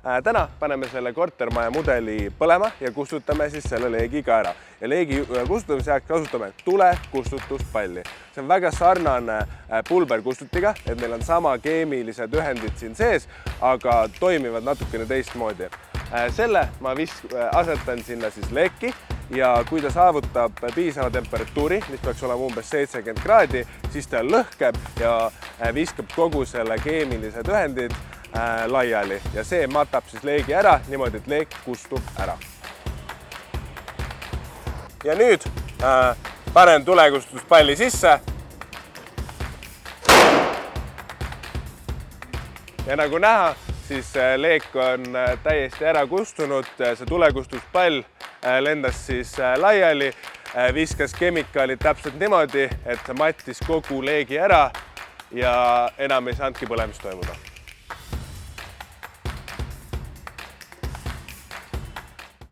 Täna paneme selle kortermaja mudeli põlema ja kustutame siis selle leegi ka ära. Ja leegi kustutamise ajal kasutame tulekustutuspalli. See on väga sarnane pulberkustutiga, et meil on sama keemilised ühendid siin sees, aga toimivad natukene teistmoodi. Selle ma asetan sinna siis leeki ja kui ta saavutab piisava temperatuuri, mis peaks olema umbes 70 kraadi, siis ta lõhkeb ja viskab kogu selle keemilised ühendid laiali ja see matab siis leegi ära niimoodi, et leek kustub ära. Ja nüüd panen tulekustutuspalli sisse. Ja nagu näha, siis leek on täiesti ära kustunud, see tulekustutuspall lendas siis laiali, viskas kemikaalid täpselt niimoodi, et mattis kogu leegi ära ja enam ei saanudki põlemist toimuda.